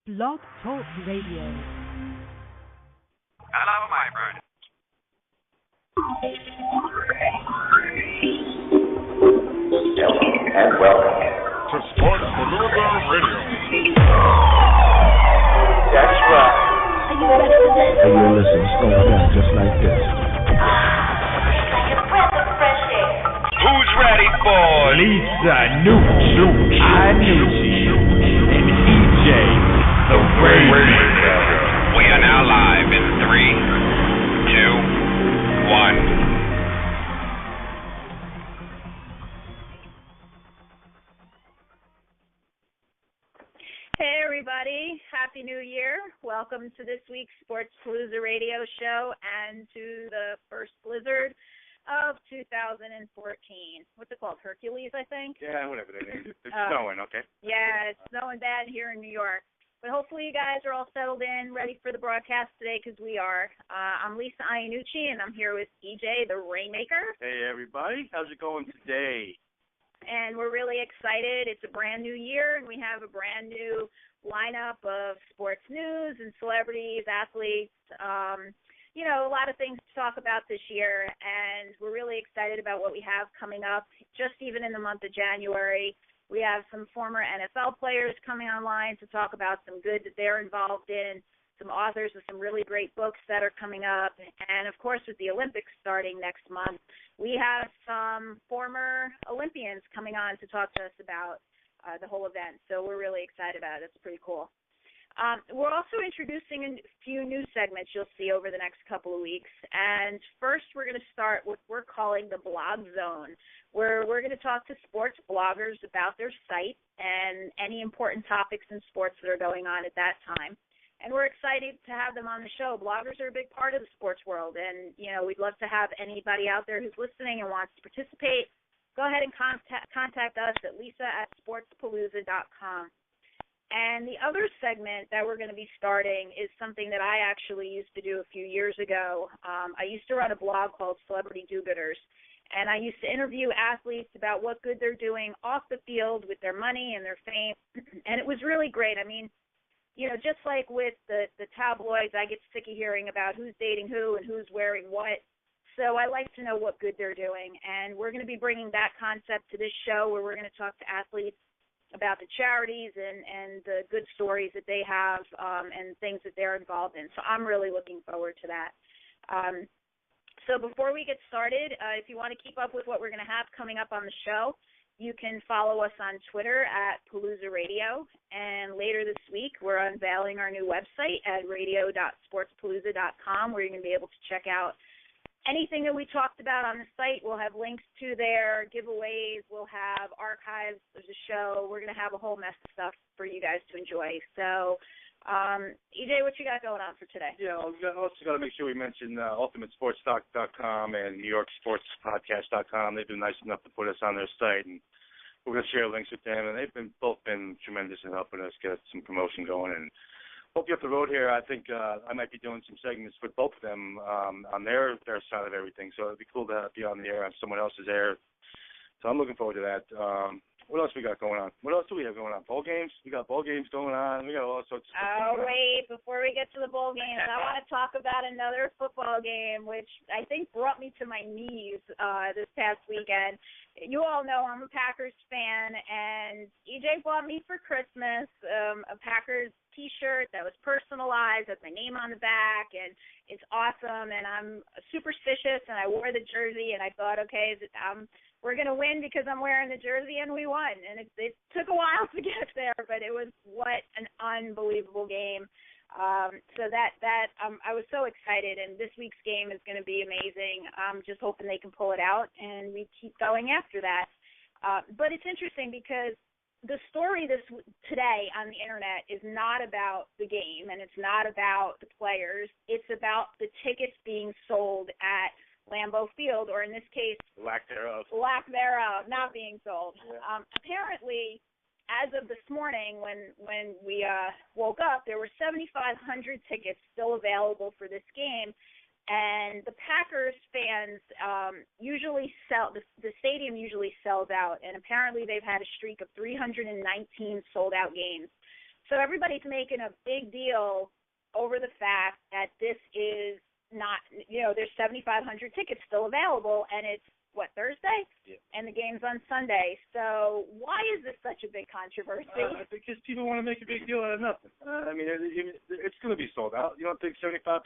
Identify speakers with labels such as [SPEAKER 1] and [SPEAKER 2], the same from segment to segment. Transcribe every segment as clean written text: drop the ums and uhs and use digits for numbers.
[SPEAKER 1] Blog Talk Radio.
[SPEAKER 2] Hello, my friend.
[SPEAKER 3] And welcome
[SPEAKER 4] to Sports Palooza Radio.
[SPEAKER 3] That's right.
[SPEAKER 1] Are you ready for this?
[SPEAKER 5] Hey, yo, listen, it's going down just like this.
[SPEAKER 2] Who's ready for
[SPEAKER 6] Lisa Iannucci, and EJ, the Rainmaker.
[SPEAKER 2] We are now live in 3, 2, 1.
[SPEAKER 7] Hey everybody, Happy New Year. Welcome to this week's Sports Palooza radio show and to the first blizzard of 2014. What's it called? Hercules, I think?
[SPEAKER 8] Yeah, whatever it is. It's snowing, okay?
[SPEAKER 7] Yeah, it's snowing bad here in New York. But hopefully you guys are all settled in, ready for the broadcast today, because we are. I'm Lisa Iannucci, and I'm here with EJ, the Rainmaker.
[SPEAKER 8] Hey, everybody. How's it going today?
[SPEAKER 7] And we're really excited. It's a brand new year, and we have a brand new lineup of sports news and celebrities, athletes, a lot of things to talk about this year, and we're really excited about what we have coming up. Just even in the month of January, we have some former NFL players coming online to talk about some good that they're involved in, some authors of some really great books that are coming up, and of course with the Olympics starting next month, we have some former Olympians coming on to talk to us about the whole event, so we're really excited about it. It's pretty cool. We're also introducing a few new segments you'll see over the next couple of weeks. And first, we're going to start with what we're calling the Blog Zone, where we're going to talk to sports bloggers about their site and any important topics in sports that are going on at that time. And we're excited to have them on the show. Bloggers are a big part of the sports world, and, we'd love to have anybody out there who's listening and wants to participate. Go ahead and contact us at lisa@sportspalooza.com. And the other segment that we're going to be starting is something that I actually used to do a few years ago. I used to run a blog called Celebrity Do-Gooders, and I used to interview athletes about what good they're doing off the field with their money and their fame, and it was really great. I mean, just like with the tabloids, I get sick of hearing about who's dating who and who's wearing what. So I like to know what good they're doing, and we're going to be bringing that concept to this show where we're going to talk to athletes about the charities and the good stories that they have and things that they're involved in. So I'm really looking forward to that. So before we get started, if you want to keep up with what we're going to have coming up on the show, you can follow us on Twitter at Palooza Radio. And later this week, we're unveiling our new website at radio.sportspalooza.com, where you're going to be able to check out anything that we talked about on the site. We'll have links to their giveaways. We'll have archives of the show. We're going to have a whole mess of stuff for you guys to enjoy. So, EJ, what you got going on for today?
[SPEAKER 8] Yeah, we also got to make sure we mention ultimatesportstalk.com and NewYorkSportsPodcast.com. They've been nice enough to put us on their site, and we're going to share links with them. And they've both been tremendous in helping us get some promotion going. And hope you up the road here. I think I might be doing some segments with both of them on their side of everything. So it'd be cool to be on the air on someone else's air. So I'm looking forward to that. What else we got going on? What else do we have going on? Bowl games? We got bowl games going on. We got all sorts of stuff.
[SPEAKER 7] Oh, wait. Before we get to the bowl games, I want to talk about another football game, which I think brought me to my knees this past weekend. You all know I'm a Packers fan, and EJ bought me for Christmas a Packers T-shirt that was personalized with my name on the back, and it's awesome, and I'm superstitious, and I wore the jersey, and I thought, okay, we're going to win because I'm wearing the jersey, and we won. And it took a while to get there, but it was what an unbelievable game. So I was so excited, and this week's game is going to be amazing. I'm just hoping they can pull it out, and we keep going after that. But it's interesting because the story today on the Internet is not about the game, and it's not about the players. It's about the tickets being sold at Lambeau Field, or in this case,
[SPEAKER 8] lack thereof,
[SPEAKER 7] not being sold. Yeah. Apparently, as of this morning, when we woke up, there were 7,500 tickets still available for this game, and the Packers fans usually the stadium usually sells out, and apparently they've had a streak of 319 sold-out games. So everybody's making a big deal over the fact that this is not, there's 7,500 tickets still available, and it's, Thursday?
[SPEAKER 8] Yeah.
[SPEAKER 7] And the game's on Sunday. So why is this such a big controversy?
[SPEAKER 8] Because people want to make a big deal out of nothing. I mean, it's going to be sold out. You don't think 7,500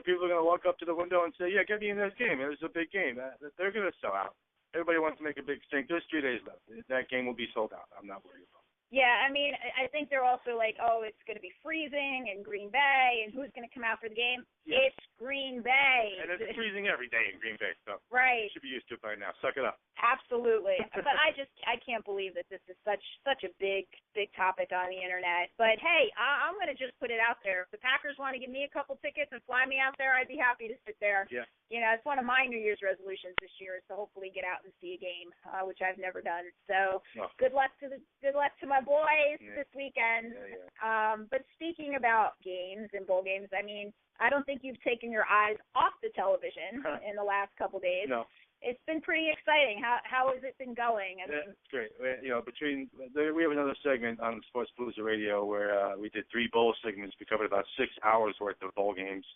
[SPEAKER 8] people are going to walk up to the window and say, yeah, get me in this game. It was a big game. They're going to sell out. Everybody wants to make a big stink. There's 3 days left. That game will be sold out. I'm not worried about it.
[SPEAKER 7] Yeah, I mean, I think they're also like, it's going to be freezing in Green Bay, and who's going to come out for the game? Yeah. It's Green Bay.
[SPEAKER 8] And it's freezing every day in Green Bay, so
[SPEAKER 7] right.
[SPEAKER 8] You should be used to it by now. Suck it up.
[SPEAKER 7] Absolutely. But I can't believe that this is such a big topic on the internet. But hey, I'm going to just put it out there. If the Packers want to give me a couple tickets and fly me out there, I'd be happy to sit there.
[SPEAKER 8] Yeah.
[SPEAKER 7] It's one of my New Year's resolutions this year is to hopefully get out and see a game, which I've never done. So good luck to my boys this weekend. Yeah. But speaking about games and bowl games, I mean, I don't think you've taken your eyes off the television in the last couple days.
[SPEAKER 8] No.
[SPEAKER 7] It's been pretty exciting. How has it been going? I mean,
[SPEAKER 8] it's great. We have another segment on Sports Palooza Radio where we did 3 bowl segments. We covered about 6 hours worth of bowl games.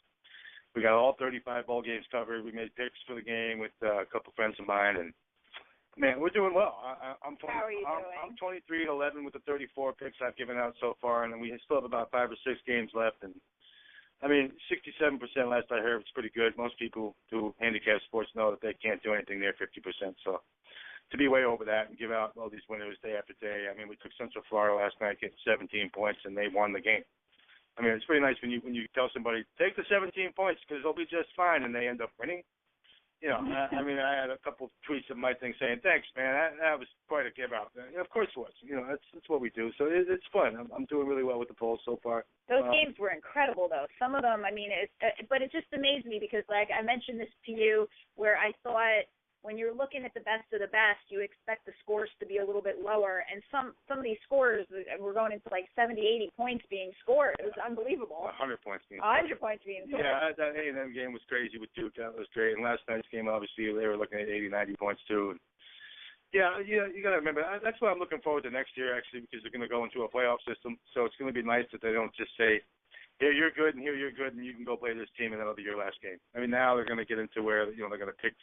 [SPEAKER 8] We got all 35 bowl games covered. We made picks for the game with a couple friends of mine, and man, we're doing well. I'm 23-11 with the 34 picks I've given out so far, and we still have about 5 or 6 games left. And I mean, 67% last I heard, it's pretty good. Most people who handicap sports know that they can't do anything near 50%. So to be way over that and give out all these winners day after day. I mean, we took Central Florida last night, getting 17 points, and they won the game. I mean, it's pretty nice when you tell somebody, take the 17 points because they'll be just fine, and they end up winning. I mean, I had a couple of tweets of my thing saying, thanks, man, that was quite a give out. Of course it was. That's what we do. So it's fun. I'm doing really well with the polls so far.
[SPEAKER 7] Those games were incredible, though. Some of them, I mean, but it just amazed me because, like, I mentioned this to you where I thought when you're looking at the best of the best, you expect the scores to be a little bit lower. And some of these scores were going into like 70, 80 points being scored. It was unbelievable.
[SPEAKER 8] 100 points being
[SPEAKER 7] scored. 100 points being scored.
[SPEAKER 8] Yeah, that A&M game was crazy with Duke. That was great. And last night's game, obviously, they were looking at 80, 90 points too. And yeah, you got to remember, that's what I'm looking forward to next year, actually, because they're going to go into a playoff system. So it's going to be nice that they don't just say, here you're good and here you're good and you can go play this team and that'll be your last game. I mean, now they're going to get into where, they're going to pick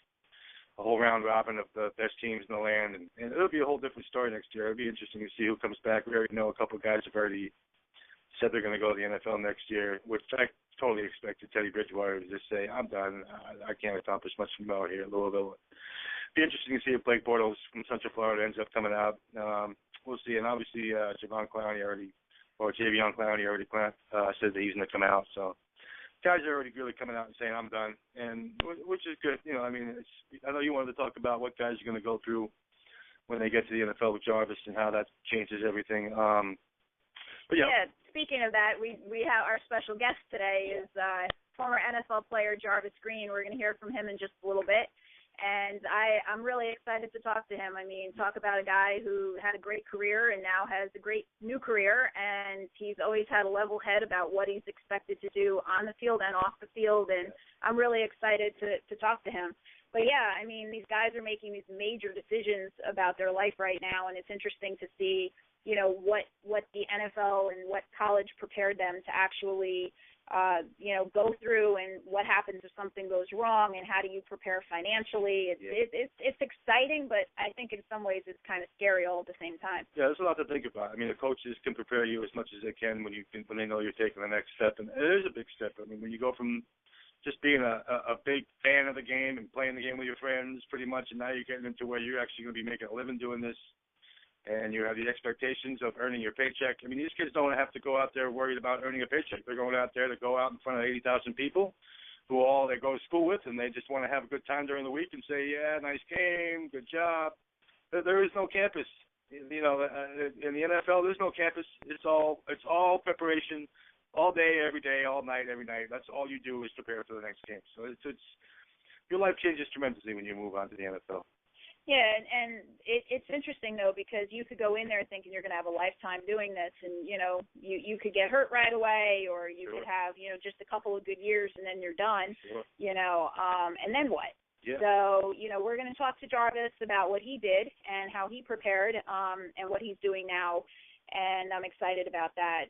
[SPEAKER 8] a whole round robin of the best teams in the land, and it'll be a whole different story next year. It'll be interesting to see who comes back. We already know a couple of guys have already said they're going to go to the NFL next year, which I totally expected Teddy Bridgewater to just say, I'm done. I can't accomplish much more here at Louisville. It'll be interesting to see if Blake Bortles from Central Florida ends up coming out. We'll see. And obviously, Javion Clowney already said that he's going to come out. So guys are already really coming out and saying, I'm done, and which is good. I mean, I know you wanted to talk about what guys are going to go through when they get to the NFL with Jarvis and how that changes everything. But yeah,
[SPEAKER 7] speaking of that, we have our special guest today is former NFL player Jarvis Green. We're going to hear from him in just a little bit. And I'm really excited to talk to him. I mean, talk about a guy who had a great career and now has a great new career, and he's always had a level head about what he's expected to do on the field and off the field, and I'm really excited to talk to him. But, yeah, I mean, these guys are making these major decisions about their life right now, and it's interesting to see, what the NFL and what college prepared them to actually go through, and what happens if something goes wrong, and how do you prepare financially. It's exciting, but I think in some ways it's kind of scary all at the same time.
[SPEAKER 8] Yeah, there's a lot to think about. I mean, the coaches can prepare you as much as they can when they know you're taking the next step, and it is a big step. I mean, when you go from just being a big fan of the game and playing the game with your friends pretty much, and now you're getting into where you're actually going to be making a living doing this, and you have the expectations of earning your paycheck. I mean, these kids don't have to go out there worried about earning a paycheck. They're going out there to go out in front of 80,000 people who they go to school with, and they just want to have a good time during the week and say, yeah, nice game, good job. There is no campus. In the NFL, there's no campus. It's all preparation, all day, every day, all night, every night. That's all you do is prepare for the next game. So it's your life changes tremendously when you move on to the NFL.
[SPEAKER 7] Yeah, and it's interesting, though, because you could go in there thinking you're going to have a lifetime doing this, and, you could get hurt right away, or you could have, just a couple of good years and then you're done, and then what? Yeah. So, we're going to talk to Jarvis about what he did and how he prepared and what he's doing now. and I'm excited about that.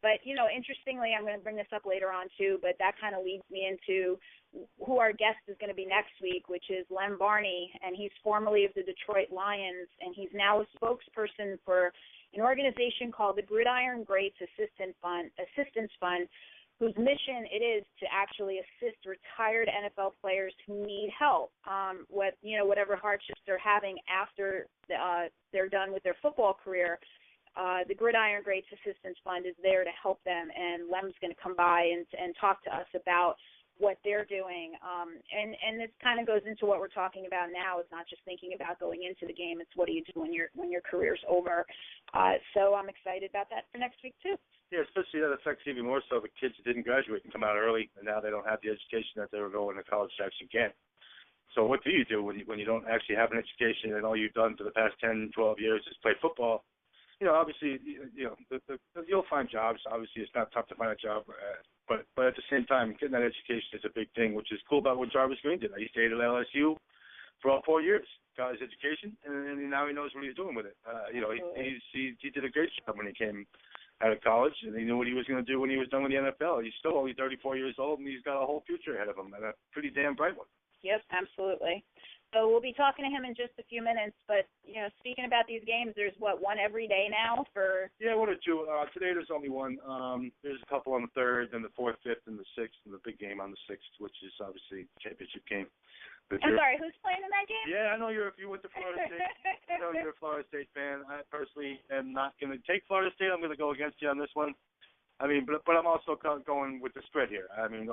[SPEAKER 7] But, interestingly, I'm going to bring this up later on, too, but that kind of leads me into who our guest is going to be next week, which is Lem Barney, and he's formerly of the Detroit Lions, and he's now a spokesperson for an organization called the Gridiron Greats Assistance Fund, whose mission it is to actually assist retired NFL players who need help with, whatever hardships they're having after they're done with their football career. The Gridiron Greats Assistance Fund is there to help them, and Lem's going to come by and talk to us about what they're doing. And this kind of goes into what we're talking about now. It's not just thinking about going into the game. It's what do you do when your career's over. So I'm excited about that for next week, too.
[SPEAKER 8] Yeah, especially that affects even more so the kids that didn't graduate and come out early, and now they don't have the education that they were going to college to actually get. So what do you do when you don't actually have an education and all you've done for the past 10, 12 years is play football? Obviously, you'll find jobs. Obviously, it's not tough to find a job, but at the same time, getting that education is a big thing, which is cool about what Jarvis Green did. He stayed at LSU for all 4 years, got his education, and now he knows what he's doing with it. He did a great job when he came out of college, and he knew what he was going to do when he was done with the NFL. He's still only 34 years old, and he's got a whole future ahead of him, and a pretty damn bright one.
[SPEAKER 7] Yep, absolutely. So we'll be talking to him in just a few minutes, but, speaking about these games, there's, one every day now for?
[SPEAKER 8] Yeah, one or two. Today there's only one. There's a couple on the 3rd, then the 4th, 5th, and the 6th, and the big game on the 6th, which is obviously the championship game.
[SPEAKER 7] I'm sorry, who's playing in that game?
[SPEAKER 8] Yeah, I know if you went to Florida State. I know you're a Florida State fan. I personally am not going to take Florida State. I'm going to go against you on this one. I mean, but I'm also going with the spread here. I mean,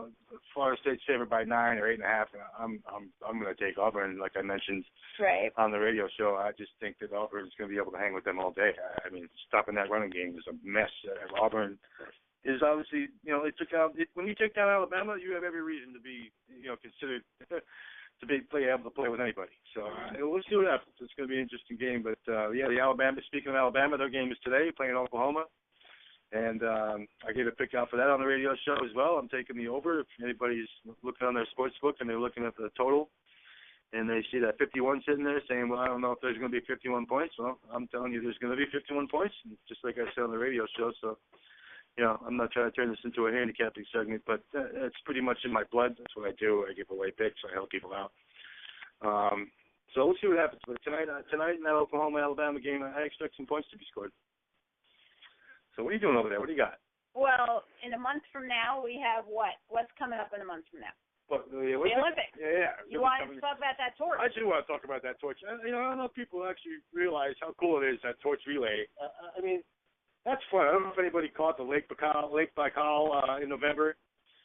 [SPEAKER 8] Florida State's favored by 9 or 8.5. I'm going to take Auburn, like I mentioned on the radio show. I just think that Auburn is going to be able to hang with them all day. I mean, stopping that running game is a mess. Auburn is obviously, they took out. When you take down Alabama, you have every reason to be, considered to able to play with anybody. So we'll see what happens. It's going to be an interesting game. But the Alabama. Speaking of Alabama, their game is today, playing Oklahoma. And I gave a pick out for that on the radio show as well. I'm taking the over. If anybody's looking on their sports book and they're looking at the total and they see that 51 sitting there saying, well, I don't know if there's going to be 51 points. Well, I'm telling you there's going to be 51 points, just like I said on the radio show. So, I'm not trying to turn this into a handicapping segment, but it's pretty much in my blood. That's what I do. I give away picks. I help people out. So we'll see what happens. But tonight in that Oklahoma-Alabama game, I expect some points to be scored. So what are you doing over there? What do you got?
[SPEAKER 7] Well, in a month from now, we have what? What's coming up in a month from now?
[SPEAKER 8] What, the
[SPEAKER 7] Olympics.
[SPEAKER 8] Yeah.
[SPEAKER 7] You want to talk about that torch?
[SPEAKER 8] I do want to talk about that torch. I don't know if people actually realize how cool it is, that torch relay. I mean, that's fun. I don't know if anybody caught the Lake Baikal in November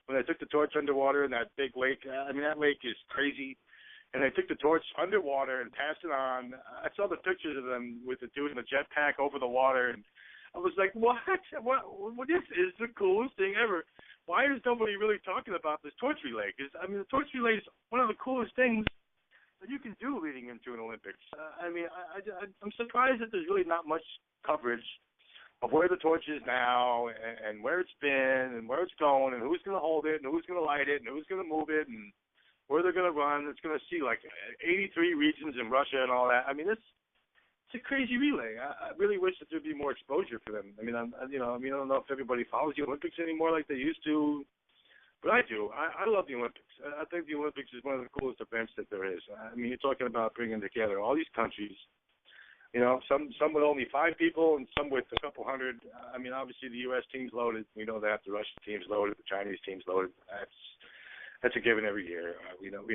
[SPEAKER 8] when they took the torch underwater in that big lake. I mean, that lake is crazy. And they took the torch underwater and passed it on. I saw the pictures of them with the dude in the jetpack over the water, and I was like, what? This is the coolest thing ever. Why is nobody really talking about this torch relay? Because, I mean, the torch relay is one of the coolest things that you can do leading into an Olympics. I'm surprised that there's really not much coverage of where the torch is now and where it's been and where it's going and who's going to hold it and who's going to light it and who's going to move it and where they're going to run. It's going to see like 83 regions in Russia and all that. I mean, it's a crazy relay. I really wish that there'd be more exposure for them. I don't know if everybody follows the Olympics anymore like they used to, but I do. I love the Olympics. I think the Olympics is one of the coolest events that there is. I mean, you're talking about bringing together all these countries. Some with only 5 people and some with a couple hundred. I mean, obviously the U.S. team's loaded. We know that. The Russian team's loaded. The Chinese team's loaded. That's a given every year. We know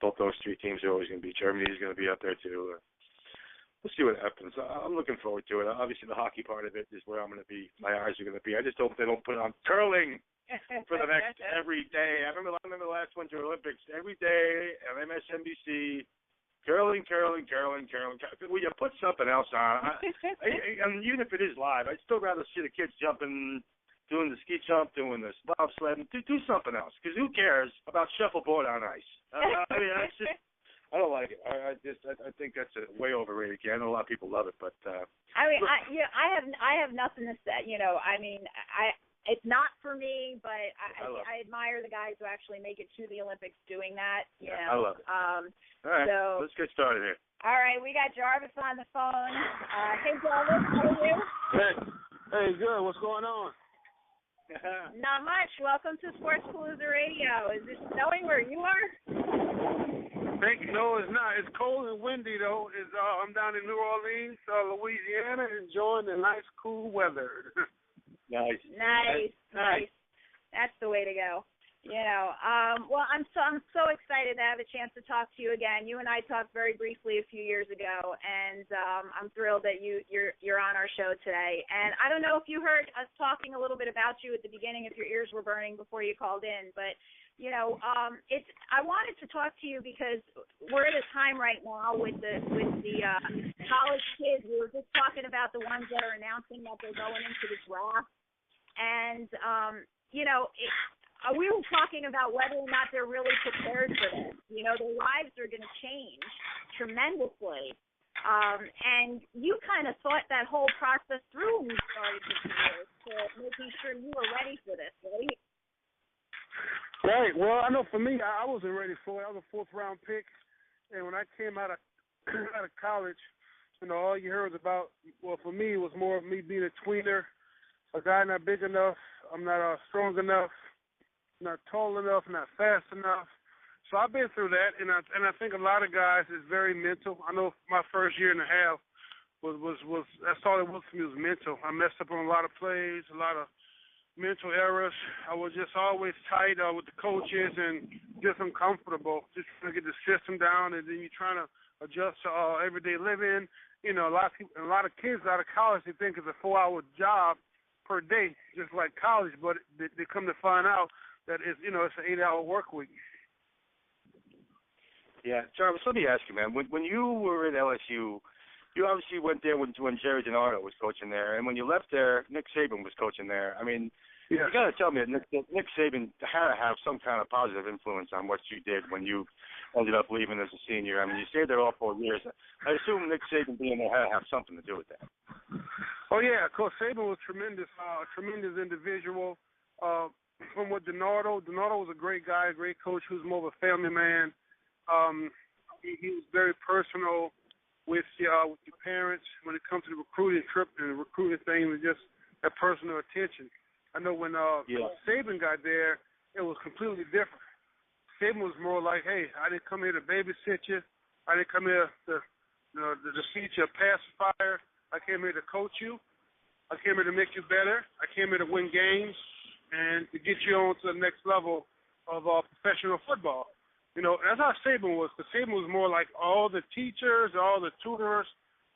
[SPEAKER 8] both those 3 teams are always going to be. Germany's going to be up there too. We'll see what happens. I'm looking forward to it. Obviously, the hockey part of it is where I'm going to be. My eyes are going to be. I just hope they don't put on curling for the next every day. I remember the last Winter Olympics. Every day on MSNBC, curling. Will you put something else on? I mean, even if it is live, I'd still rather see the kids jumping, doing the ski jump, doing the bobsled. Do something else, because who cares about shuffleboard on ice? I mean, that's just. I don't like it. I think that's a way overrated game. I know a lot of people love it, but
[SPEAKER 7] I mean, I have nothing to say. I mean, it's not for me, but but I admire the guys who actually make it to the Olympics doing that. You know.
[SPEAKER 8] I love it. All right,
[SPEAKER 7] so
[SPEAKER 8] let's get started here.
[SPEAKER 7] All right, we got Jarvis on the phone. Hey, Jarvis, how are you?
[SPEAKER 3] Hey, good. What's going on?
[SPEAKER 7] Not much. Welcome to Sports Palooza Radio. Is it snowing where you are?
[SPEAKER 3] No, it's not. It's cold and windy, though. I'm down in New Orleans, Louisiana, enjoying the nice, cool weather.
[SPEAKER 8] Nice.
[SPEAKER 7] That's the way to go. You know, well, I'm so excited to have a chance to talk to you again. You and I talked very briefly a few years ago, and I'm thrilled that you're on our show today. And I don't know if you heard us talking a little bit about you at the beginning, if your ears were burning before you called in, but you know, I wanted to talk to you because we're at a time right now with the college kids. We were just talking about the ones that are announcing that they're going into the draft, and you know. We were talking about whether or not they're really prepared for this. You know, their lives are going to change tremendously. And you kind of thought that whole process through when you started this year to making sure you were ready for this, right?
[SPEAKER 3] Right. Well, I know for me, I wasn't ready for it. I was a fourth-round pick. And when I came out of college, you know, all you heard was about, well, for me, it was more of me being a tweener, a guy not big enough, I'm not strong enough, not tall enough, not fast enough. So I've been through that, and I think a lot of guys is very mental. I know my first year and a half was that's all it was for me, was mental. I messed up on a lot of plays, a lot of mental errors. I was just always tight with the coaches and just uncomfortable, just trying to get the system down, and then you're trying to adjust to everyday living. You know, a lot of kids out of college, they think it's a 4-hour job per day, just like college, but they come to find out that it's an 8-hour work week.
[SPEAKER 8] Yeah, Jarvis, let me ask you, man. When you were at LSU, you obviously went there when Jerry DiNardo was coaching there, and when you left there, Nick Saban was coaching there. I mean, you got to tell me that Nick Saban had to have some kind of positive influence on what you did when you ended up leaving as a senior. I mean, you stayed there all 4 years. I assume Nick Saban being there had to have something to do with that.
[SPEAKER 3] Oh yeah, Coach Saban was tremendous individual. From what DiNardo was a great guy, a great coach who was more of a family man. He was very personal with your parents when it comes to the recruiting trip and the recruiting thing, was just that personal attention. I know when Saban got there, it was completely different. Saban was more like, hey, I didn't come here to babysit you. I didn't come here to defeat your pacifier. I came here to coach you. I came here to make you better. I came here to win games and to get you on to the next level of professional football. You know, that's how Saban was, because Saban was more like all the teachers, all the tutors,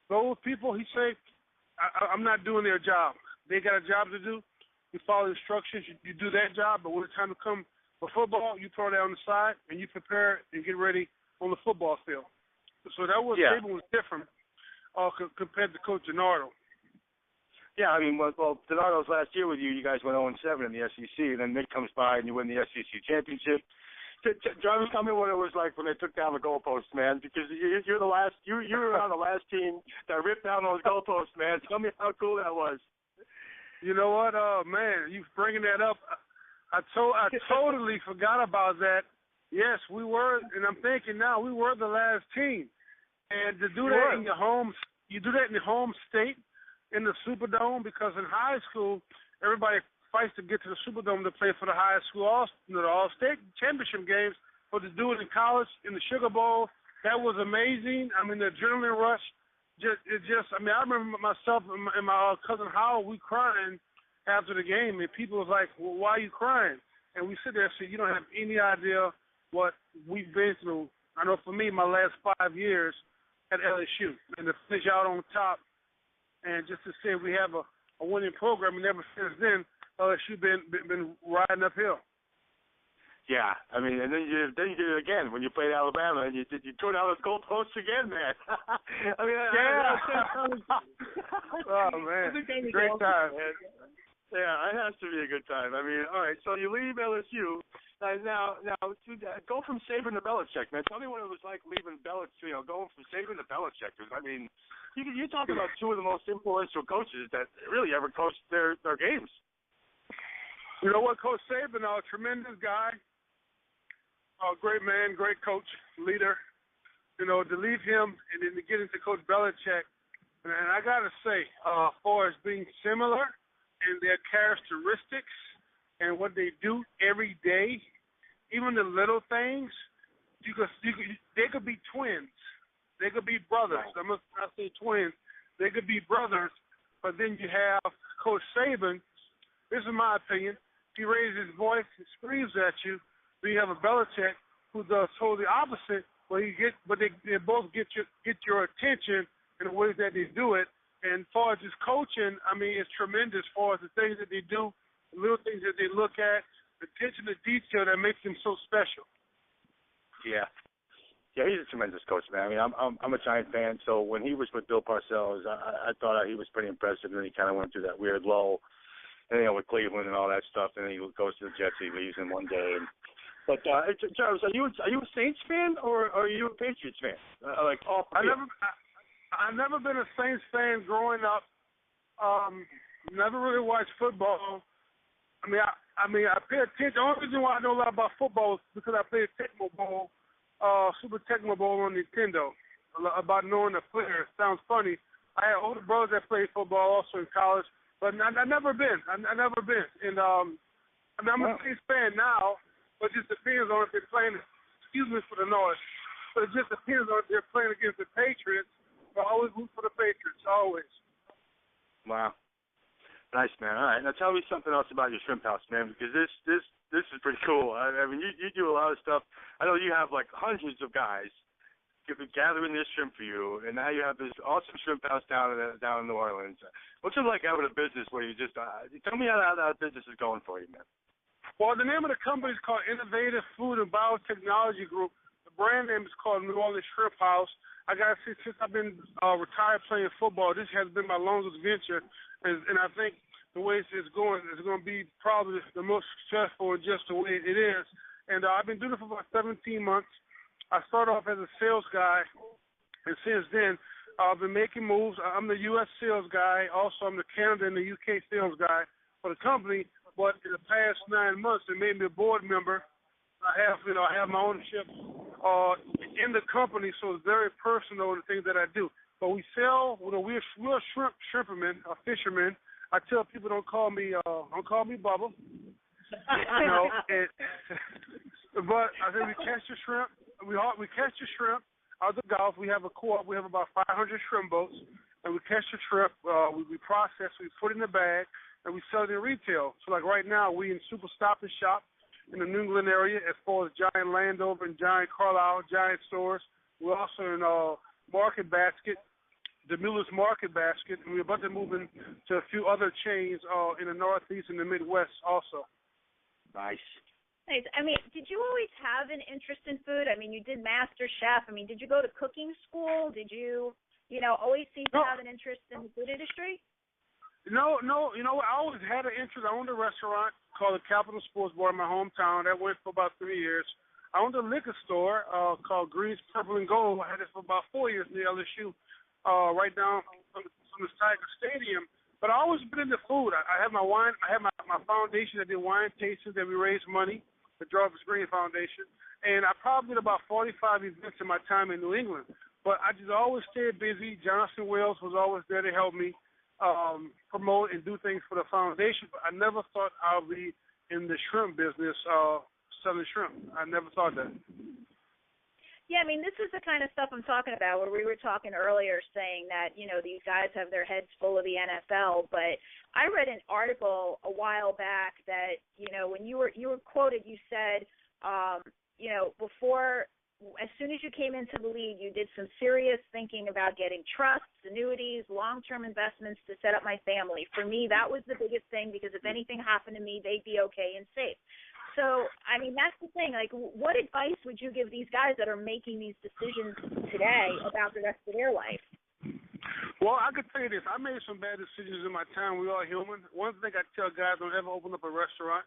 [SPEAKER 3] those people, he said, I'm not doing their job. They got a job to do. You follow instructions. You do that job, but when it's time to come for football, you throw that on the side, and you prepare and get ready on the football field. So that was Saban was different compared to Coach DiNardo.
[SPEAKER 8] Yeah, I mean, well, DiNardo's last year with you, you guys went 0-7 in the SEC, and then Nick comes by and you win the SEC championship. Jarvis, tell me what it was like when they took down the goalposts, man, because you're the last, you were on the last team that ripped down those goalposts, man. Tell me how cool that was.
[SPEAKER 3] You know what, man, you bringing that up. I totally forgot about that. Yes, we were, and I'm thinking now, we were the last team. And to do that in your home, you do that in your home state, in the Superdome, because in high school, everybody fights to get to the Superdome to play for the high school all-state championship games, but to do it in college, in the Sugar Bowl, that was amazing. I mean, the adrenaline rush, I remember myself and my cousin Howard, we crying after the game, and people was like, well, why are you crying? And we sit there and say, you don't have any idea what we've been through. I know for me, my last 5 years at LSU, and to finish out on top, and just to say we have a winning program, and ever since then, LSU been riding uphill.
[SPEAKER 8] Yeah, I mean, and then you did it again when you played Alabama, and you tore down those goalposts again, man. I mean,
[SPEAKER 3] oh man, great time, man.
[SPEAKER 8] Yeah, it has to be a good time. I mean, all right, so you leave LSU. Now, go from Saban to Belichick, man. Tell me what it was like leaving Belichick, going from Saban to Belichick. I mean, you talk about two of the most influential coaches that really ever coached their games.
[SPEAKER 3] You know what, Coach Saban, a tremendous guy, a great man, great coach, leader. You know, to leave him and then to get into Coach Belichick, and I got to say, as far as being similar in their characteristics and what they do every day, even the little things, they could be twins. They could be brothers. I must not say twins. They could be brothers, but then you have Coach Saban. This is my opinion. He raises his voice and screams at you. Then you have a Belichick who does totally opposite, but they both get your attention in the ways that they do it. And as far as his coaching, I mean, it's tremendous as far as the things that they do, the little things that they look at, the attention to detail that makes him so special.
[SPEAKER 8] Yeah. Yeah, he's a tremendous coach, man. I mean, I'm a Giant fan, so when he was with Bill Parcells, I thought he was pretty impressive, and then he kind of went through that weird lull, and, with Cleveland and all that stuff, and then he goes to the Jets, he leaves in one day. But Jarvis, are you a Saints fan or are you a Patriots fan?
[SPEAKER 3] I've never been a Saints fan growing up. Never really watched football. I pay attention. The only reason why I know a lot about football is because I played Tecmo Bowl, Super Tecmo Bowl on Nintendo. About knowing the players. Sounds funny. I had older brothers that played football also in college, but I never been. I never been. And I'm a Saints fan now, but it just depends on if they're playing. Excuse me for the noise, but it just depends on if they're playing against the Patriots. I always root for the Patriots. Always.
[SPEAKER 8] Wow. Nice, man. All right, now tell me something else about your shrimp house, man, because this is pretty cool. I mean, you do a lot of stuff. I know you have like hundreds of guys gathering this shrimp for you, and now you have this awesome shrimp house down in New Orleans. What's it like having a business where you just tell me how that business is going for you, man?
[SPEAKER 3] Well, the name of the company is called Innovative Food and Biotechnology Group. The brand name is called New Orleans Shrimp House. I got to say, since I've been retired playing football, this has been my longest venture, and I think the way it's going is going to be probably the most successful and just the way it is. And I've been doing it for about 17 months. I started off as a sales guy, and since then I've been making moves. I'm the U.S. sales guy. Also, I'm the Canada and the U.K. sales guy for the company. But in the past 9 months, they made me a board member. I have my ownership in the company, so it's very personal in the things that I do. But we sell. We're shrimpmen, fishermen. I tell people don't call me Bubba. But I say we catch the shrimp. We catch the shrimp out of the Gulf. We have a co-op. We have about 500 shrimp boats, and we catch the shrimp. We process. We put it in the bag, and we sell it in retail. So like right now, we in Super Stop and Shop in the New England area, as far as Giant Landover and Giant Carlisle, Giant stores. We're also in Market Basket, the Miller's Market Basket, and we're about to move into a few other chains in the Northeast and the Midwest also.
[SPEAKER 8] Nice.
[SPEAKER 7] Nice. I mean, did you always have an interest in food? I mean, you did Master Chef. I mean, did you go to cooking school? Did you always seem to have an interest in the food industry?
[SPEAKER 3] No. I always had an interest. I owned a restaurant called the Capital Sports Bar in my hometown. That went for about 3 years. I owned a liquor store called Greens, Purple, and Gold. I had it for about 4 years near LSU, right down from the Tiger Stadium. But I always been into food. I have my wine. I have my foundation that did wine tastings that we raised money, the Jarvis Green Foundation. And I probably did about 45 events in my time in New England. But I just always stayed busy. Johnson Wales was always there to help me promote and do things for the foundation. But I never thought I would be in the shrimp business, selling shrimp. I never thought that.
[SPEAKER 7] Yeah, I mean, this is the kind of stuff I'm talking about where we were talking earlier saying that, these guys have their heads full of the NFL. But I read an article a while back that, when you were quoted, you said, before, as soon as you came into the league, you did some serious thinking about getting trusts, annuities, long-term investments to set up my family. For me, that was the biggest thing because if anything happened to me, they'd be okay and safe. So, I mean, that's the thing. Like, what advice would you give these guys that are making these decisions today about the rest of their life?
[SPEAKER 3] Well, I could tell you this. I made some bad decisions in my time. We are human. One thing I tell guys, don't ever open up a restaurant.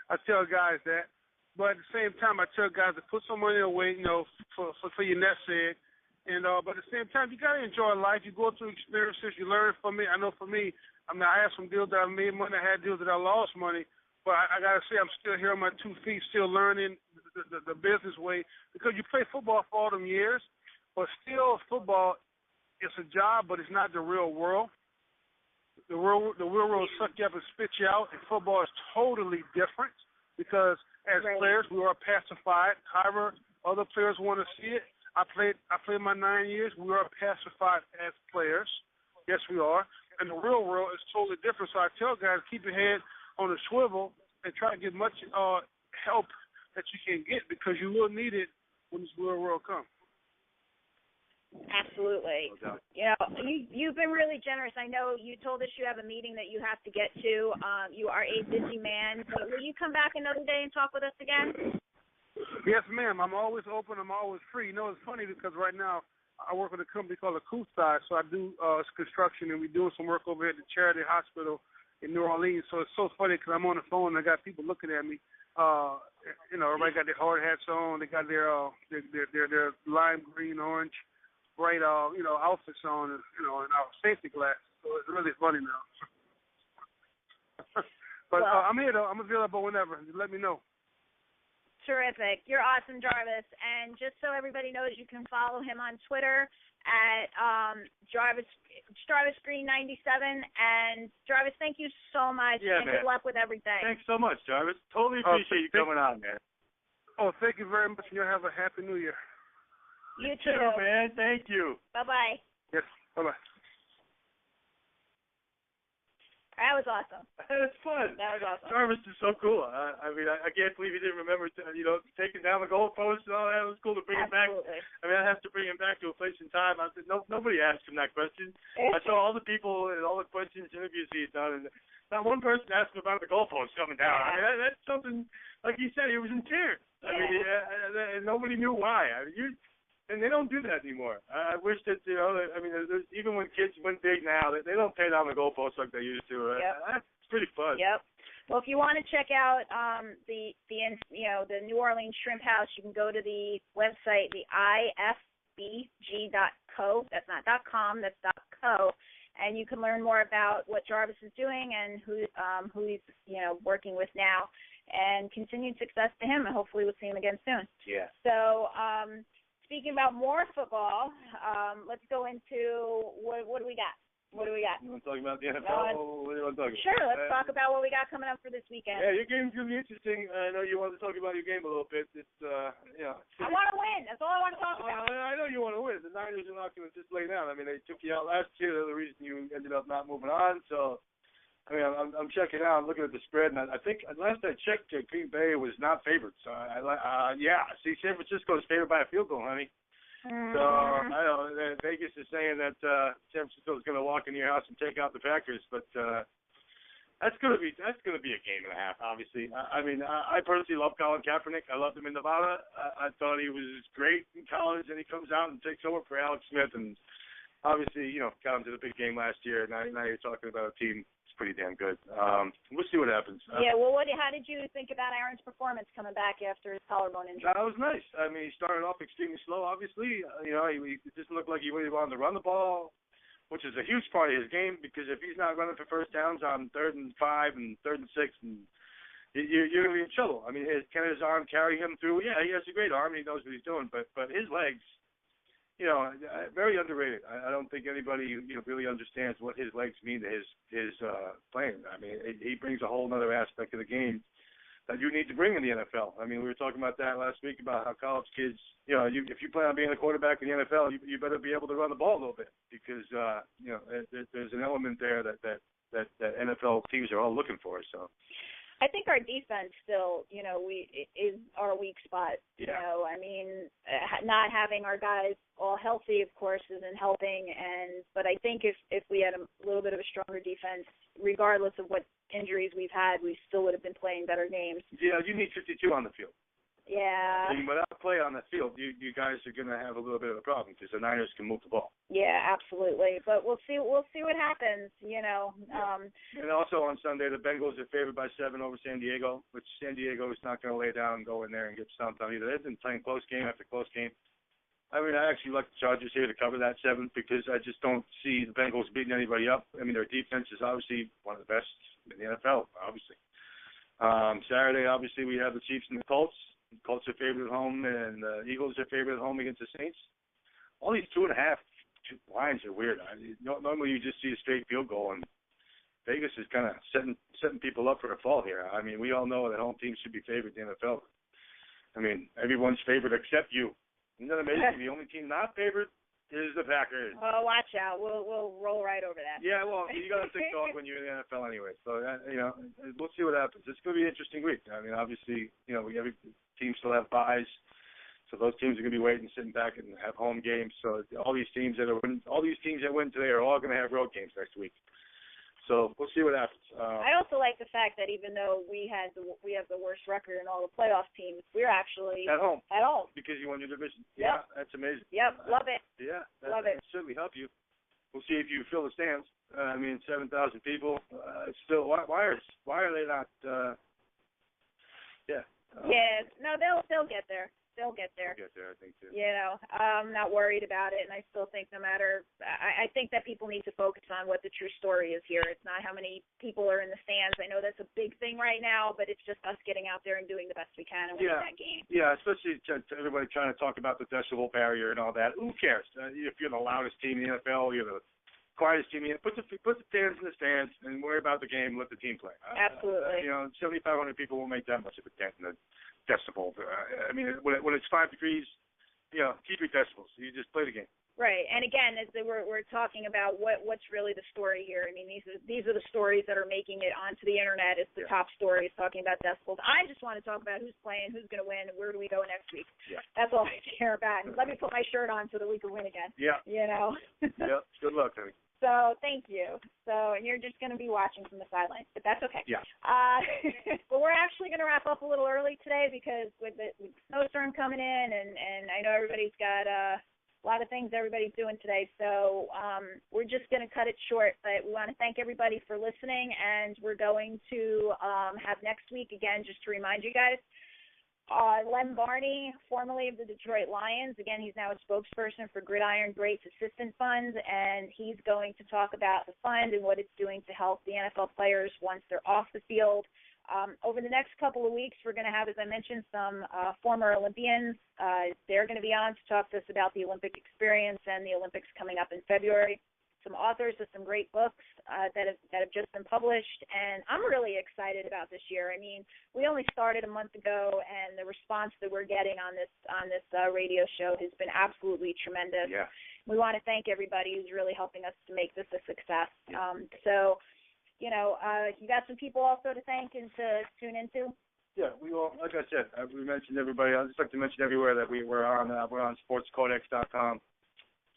[SPEAKER 3] I tell guys that. But at the same time, I tell guys to put some money away, for your nest egg. And but at the same time, you got to enjoy life. You go through experiences. You learn from it. I know for me, I have some deals that I made money. I had deals that I lost money. But I got to say, I'm still here on my 2 feet, still learning the business way, because you play football for all them years, but still football is a job, but it's not the real world. The real world suck you up and spit you out, and football is totally different because as players we are pacified. However, other players want to see it. I played my 9 years. We are pacified as players. Yes, we are. And the real world is totally different. So I tell guys, keep your head on a swivel and try to get much help that you can get, because you will need it when this real world comes.
[SPEAKER 7] Absolutely.
[SPEAKER 8] No doubt.
[SPEAKER 7] You know, you've been really generous. I know you told us you have a meeting that you have to get to. You are a busy man. But will you come back another day and talk with us again?
[SPEAKER 3] Yes, ma'am. I'm always open. I'm always free. You know, it's funny because right now I work with a company called Acoustic, so I do construction, and we're doing some work over here at the Charity Hospital in New Orleans. So it's so funny because I'm on the phone and I got people looking at me. You know, everybody got their hard hats on. They got their lime green, orange, bright, outfits on, and our safety glasses. So it's really funny now. But I'm here though. I'm available whenever. Just let me know.
[SPEAKER 7] Terrific. You're awesome, Jarvis. And just so everybody knows, you can follow him on Twitter at Jarvis Green 97. And Jarvis, thank you so much.
[SPEAKER 8] Yeah,
[SPEAKER 7] and
[SPEAKER 8] man.
[SPEAKER 7] Good luck with everything.
[SPEAKER 8] Thanks so much, Jarvis. Totally appreciate you coming on, man.
[SPEAKER 3] Oh, thank you very much. You have a happy New Year.
[SPEAKER 7] You too,
[SPEAKER 8] man. Thank you.
[SPEAKER 7] Bye-bye.
[SPEAKER 3] Yes. Bye-bye.
[SPEAKER 7] That was awesome.
[SPEAKER 8] That's fun.
[SPEAKER 7] That was awesome.
[SPEAKER 8] Jarvis is so cool. I mean, I can't believe he didn't remember, taking down the goalpost and all that. It was cool to bring him back. I mean, I have to bring him back to a place in time. I said, nobody asked him that question. I saw all the people and all the questions, interviews he had done, and not one person asked him about the goalpost coming down. I mean, that's something, like he said, he was in tears. I mean, and nobody knew why. I mean, and they don't do that anymore. I wish that, there's, even when kids win big now, they don't tear down the goalposts like they used to. That's pretty fun.
[SPEAKER 7] Yep. Well, if you want to check out the New Orleans Shrimp House, you can go to the website, the ifbg.co. That's not .com, that's .co. And you can learn more about what Jarvis is doing and who he's working with now. And continued success to him, and hopefully we'll see him again soon.
[SPEAKER 8] Yeah.
[SPEAKER 7] So, speaking about more football, let's go into what do we got? What do we got?
[SPEAKER 8] You want to talk about the NFL? What do you want to talk about?
[SPEAKER 7] Sure, let's talk about what we got coming up for this weekend.
[SPEAKER 8] Yeah, your game's going to be interesting. I know you want to talk about your game a little bit. It's,
[SPEAKER 7] I want to win. That's all I want to talk about.
[SPEAKER 8] I know you want to win. The Niners are not going to just lay down. I mean, they took you out last year. They're the reason you ended up not moving on. So, I mean, I'm checking out. I'm looking at the spread, and I think last I checked, Green Bay was not favored. So, see, San Francisco is favored by a field goal, honey. So I know Vegas is saying that San Francisco is going to walk into your house and take out the Packers, but that's going to be a game and a half. Obviously, I mean, I personally love Colin Kaepernick. I loved him in Nevada. I thought he was great in college, and he comes out and takes over for Alex Smith, and obviously, got him to the big game last year. Now you're talking about a team that's pretty damn good. We'll see what happens.
[SPEAKER 7] Well, how did you think about Aaron's performance coming back after his collarbone injury?
[SPEAKER 8] That was nice. I mean, he started off extremely slow, obviously. He just looked like he really wanted to run the ball, which is a huge part of his game, because if he's not running for first downs on 3rd and 5 and 3rd and 6, and you're going to be in trouble. I mean, can his arm carry him through? Yeah, he has a great arm. He knows what he's doing, but his legs, very underrated. I don't think anybody really understands what his legs mean to his playing. I mean, he brings a whole other aspect of the game that you need to bring in the NFL. I mean, we were talking about that last week about how college kids, if you plan on being a quarterback in the NFL, you better be able to run the ball a little bit, because there's an element there that NFL teams are all looking for. So.
[SPEAKER 7] I think our defense still, is our weak spot.
[SPEAKER 8] Yeah.
[SPEAKER 7] I mean, not having our guys all healthy, of course, isn't helping. But I think if we had a little bit of a stronger defense, regardless of what injuries we've had, we still would have been playing better games.
[SPEAKER 8] Yeah, you need 52 on the field.
[SPEAKER 7] Yeah.
[SPEAKER 8] And without play on the field, you guys are going to have a little bit of a problem, because the Niners can move the ball.
[SPEAKER 7] Yeah, absolutely. But we'll see what happens,
[SPEAKER 8] And also on Sunday, the Bengals are favored by 7 over San Diego, which San Diego is not going to lay down and go in there and get stomped on either. They've been playing close game after close game. I mean, I actually like the Chargers here to cover that 7, because I just don't see the Bengals beating anybody up. I mean, their defense is obviously one of the best in the NFL, obviously. Saturday, obviously, we have the Chiefs and the Colts. The Colts are favored at home, and the Eagles are favored at home against the Saints. All these 2.5 lines are weird. I mean, normally you just see a straight field goal, and Vegas is kind of setting people up for a fall here. I mean, we all know that home teams should be favored in the NFL. I mean, everyone's favored except you. Isn't that amazing? The only team not favored is the Packers.
[SPEAKER 7] Oh, watch out. We'll roll right over that.
[SPEAKER 8] Yeah, well, you got to think dog when you're in the NFL anyway. So, we'll see what happens. It's going to be an interesting week. I mean, obviously, every team still have buys. So those teams are going to be waiting, sitting back, and have home games. So all these teams that win today are all going to have road games next week. So we'll see what happens.
[SPEAKER 7] I also like the fact that even though we have the worst record in all the playoff teams, we're actually
[SPEAKER 8] at home.
[SPEAKER 7] At home
[SPEAKER 8] because you won your division.
[SPEAKER 7] Yep.
[SPEAKER 8] Yeah, that's amazing.
[SPEAKER 7] Yep, love it.
[SPEAKER 8] Yeah,
[SPEAKER 7] love it.
[SPEAKER 8] Certainly help you. We'll see if you fill the stands. 7,000 people. It's still why are they not?
[SPEAKER 7] No, they'll get there. They'll get there.
[SPEAKER 8] They'll get there, I think, too.
[SPEAKER 7] I'm not worried about it, and I still think I think that people need to focus on what the true story is here. It's not how many people are in the stands. I know that's a big thing right now, but it's just us getting out there and doing the best we can and winning that game. Yeah, especially to everybody trying to talk about the decibel barrier and all that. Who cares? If you're the loudest team in the NFL, you're the quietest team in it. Put the fans in the stands and worry about the game. Let the team play. Absolutely.
[SPEAKER 8] 7,500 people won't make that much of a dent in the decibel. I mean, when it's 5 degrees, keep your decibels. You just play the game. Right, and again, as we're talking about what's really the story here. I mean, these are the stories that are making it onto the internet. It's the top stories talking about decibels. I just want to talk about who's playing, who's going to win, and where do we go next week. Yeah. That's all I care about. And let me put my shirt on so that we can win again. Yeah. Yep. Good luck, honey. So thank you. And you're just going to be watching from the sidelines, but that's okay. Yeah. But we're actually going to wrap up a little early today because with the snowstorm coming in, and I know everybody's got a lot of things everybody's doing today. So we're just going to cut it short. But we want to thank everybody for listening, and we're going to have next week again. Just to remind you guys. Lem Barney, formerly of the Detroit Lions. Again, he's now a spokesperson for Gridiron Greats Assistance Fund, and he's going to talk about the fund and what it's doing to help the NFL players once they're off the field. Over the next couple of weeks, we're going to have, as I mentioned, some former Olympians. They're going to be on to talk to us about the Olympic experience and the Olympics coming up in February. Some authors of some great books that have just been published, and I'm really excited about this year. I mean, we only started a month ago, and the response that we're getting on this radio show has been absolutely tremendous. Yeah. We want to thank everybody who's really helping us to make this a success. Yeah. You got some people also to thank and to tune into. Yeah, we all, like I said, we mentioned everybody. I'd just like to mention everywhere that we're on sportscodex.com.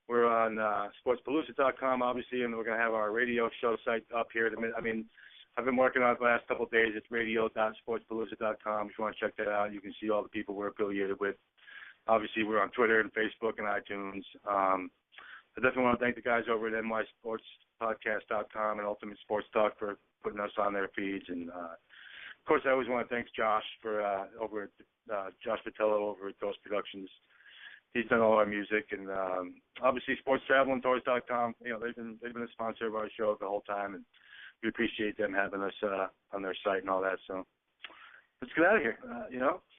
[SPEAKER 8] We're on sportspalooza.com, obviously, and we're going to have our radio show site up here. I mean, I've been working on it the last couple of days. It's radio.sportspalooza.com. If you want to check that out, you can see all the people we're affiliated with. Obviously, we're on Twitter and Facebook and iTunes. I definitely want to thank the guys over at nysportspodcast.com and Ultimate Sports Talk for putting us on their feeds. And, of course, I always want to thank Josh over at Josh Vitello over at Ghost Productions. He's done all our music, and obviously SportsTravelAndTours.com. They've been a sponsor of our show the whole time, and we appreciate them having us on their site and all that. So let's get out of here.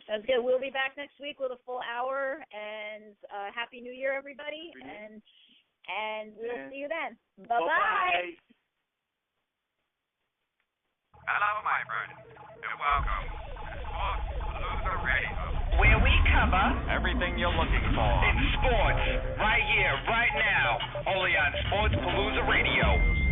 [SPEAKER 8] Sounds good. We'll be back next week with a full hour, and Happy New Year, everybody, and we'll see you then. Bye-bye.
[SPEAKER 2] Hello, my friend, and welcome to Palooza Radio,
[SPEAKER 9] where we cover
[SPEAKER 2] everything you're looking for
[SPEAKER 9] in sports, right here, right now, only on Sports Palooza Radio.